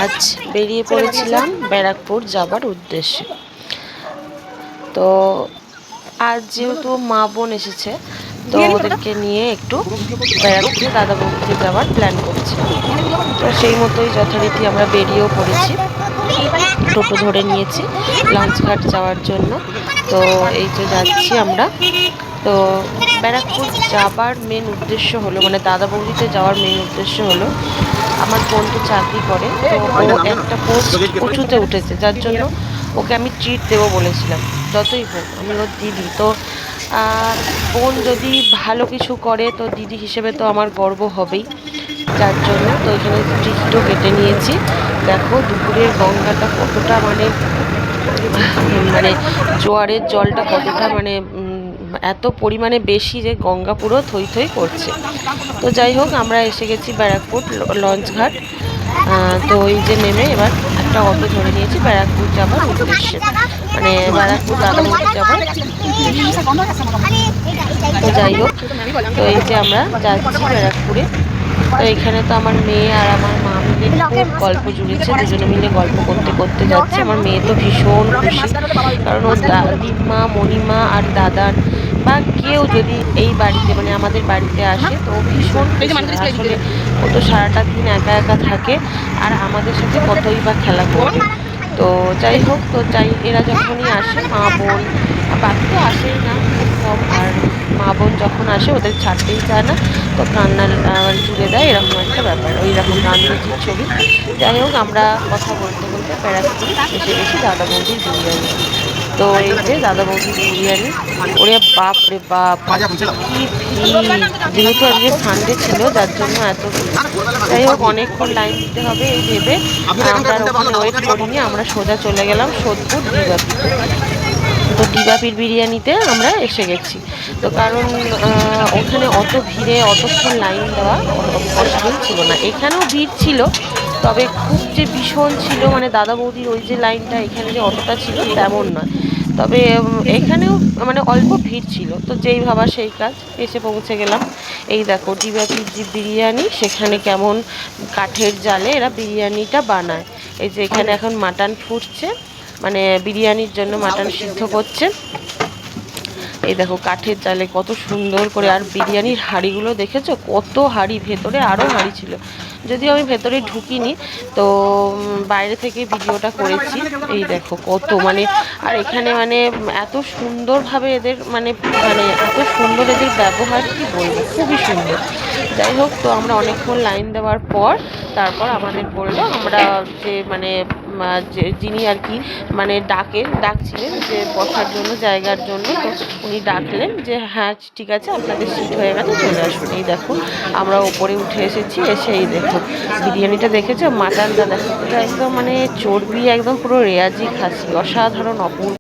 আজ বেরিয়ে পড়েছিলাম ব্যারাকপুর যাবার উদ্দেশ্যে। তো আজ যেহেতু মা বোন এসেছে, তো ওদেরকে নিয়ে একটু ব্যারাকপুরে দাদা বৌদিতে যাওয়ার প্ল্যান করছি। তো সেই মতোই যথারীতি আমরা বেরিয়েও পড়েছি, টোটো ধরে নিয়েছি লঞ্চঘাট যাওয়ার জন্য। তো এই যে যাচ্ছি আমরা। তো ব্যারাকপুর যাবার মেন উদ্দেশ্য হলো, মানে দাদা বৌদিতে যাওয়ার মেন উদ্দেশ্য হলো, আমার বোন তো চাকরি করে, তো ও একটা পোস্ট উঁচুতে উঠেছে, যার জন্য ওকে আমি ট্রিট দেবো বলেছিলাম। যতই হোক আমি ওর দিদি, তো বোন যদি ভালো কিছু করে তো দিদি হিসেবে তো আমার গর্ব হবেই। যার জন্য তো এখানে টিকিটও কেটে নিয়েছি। দেখো দুপুরের গঙ্গাটা কতটা মানে মানে জোয়ারের জলটা কতটা মানে এত পরিমাণে বেশি যে গঙ্গা পুরো থই থই করছে। তো যাই হোক, আমরা এসে গেছি ব্যারাকপুর লঞ্চঘাট। তো এই যে নেমে এবার একটা অটো ধরে নিয়েছি ব্যারাকপুর যাবার উদ্দেশ্যে, মানে ব্যারাকপুর দাদাবৌদি যাবার উদ্দেশ্যে। তো যাই হোক, তো এই যে আমরা যাচ্ছি ব্যারাকপুরে। তো এখানে তো আমার মেয়ে আর আমার মা মিলে খুব গল্প জুড়েছে, দুজনে মিলে গল্প করতে করতে যাচ্ছে। আমার মেয়ে তো ভীষণ খুশি, কারণ ওর দিম্মা, মণিমা আর দাদার বা কেউ যদি এই বাড়িতে মানে আমাদের বাড়িতে আসে তো ভীষণ খুশি হয়। আসলে ও তো সারাটা দিন একা একা থাকে, আর আমাদের সাথে কতই বা খেলা করবে। তো যাই হোক, তো এরা যখনই আসে, মা বোন, বাপি তো আসেই না, খুব কম। আর মা বোন যখন আসে ওদের ছাড়তেই চায় না, তো কান্নার জুড়ে দেয়, এরকম একটা ব্যাপার, ওই রকম গান্ধীজির ছবি। যাই হোক, আমরা কথা বলতে বলতে ব্যারাকপুরে এসে গেছি দাদা বৌদির বিরিয়ানি। তো এই যে দাদা বৌদির বিরিয়ানি, ওরে বাপ রে বাপ, কি ভিড়! যেহেতু আজকে সানডে ছিল যার জন্য এত ভিড়। যাই হোক, অনেকক্ষণ লাইন দিতে হবে এই ভেবে আমরা ওখানে ওয়েট করিনি, আমরা সোজা চলে গেলাম সোদপুর ডিবাপিতে। তো ডিবাপির বিরিয়ানিতে আমরা এসে গেছি। তো কারণ ওখানে অত ভিড়ে অতক্ষণ লাইন দেওয়া পসিবল ছিল না। এখানেও ভিড় ছিল, তবে খুব যে ভীষণ ছিল, মানে দাদা বৌদির ওই যে লাইনটা এখানে যে অতটা ছিল তেমন নয়। তবে এখানেও মানে অল্প ভিড় ছিল। তো যেই ভাবা সেই কাজ, এসে পৌঁছে গেলাম। এই দেখো ডিবাপির যে বিরিয়ানি, সেখানে কেমন কাঠের জালে এরা বিরিয়ানিটা বানায়। এই যে এখানে এখন মাটন ফুটছে, মানে বিরিয়ানির জন্য মাটন সিদ্ধ করছে। এই দেখো কাঠের জালে কত সুন্দর করে। আর বিরিয়ানির হাঁড়িগুলো দেখেছো, কত হাঁড়ি, ভেতরে আরও হাঁড়ি ছিল। যদিও আমি ভেতরে ঢুকিনি, তো বাইরে থেকে ভিডিওটা করেছি। এই দেখো কত মানে, আর এখানে মানে এত সুন্দরভাবে এদের মানে মানে এত সুন্দর এদের ব্যবহার, কি বলবো, খুবই সুন্দর। যাই হোক, তো আমরা অনেকক্ষণ লাইন দেওয়ার পর তারপর আমাদের বললো, আমরা যে মানে যিনি আর কি মানে ডাকছিলেন যে বসার জন্য, জায়গার জন্য, তো উনি ডাকলেন যে হ্যাঁ ঠিক আছে, আপনাদের সিট হয়ে গেছে, চলে আসুন। এই দেখো আমরা ওপরে উঠে এসেছি। এসে এই দেখো বিরিয়ানিটা দেখেছো, মাটনটা দেখো, এটা একদম মানে চর্বি, একদম পুরো রেয়াজি খাসি, অসাধারণ অপূর্ব।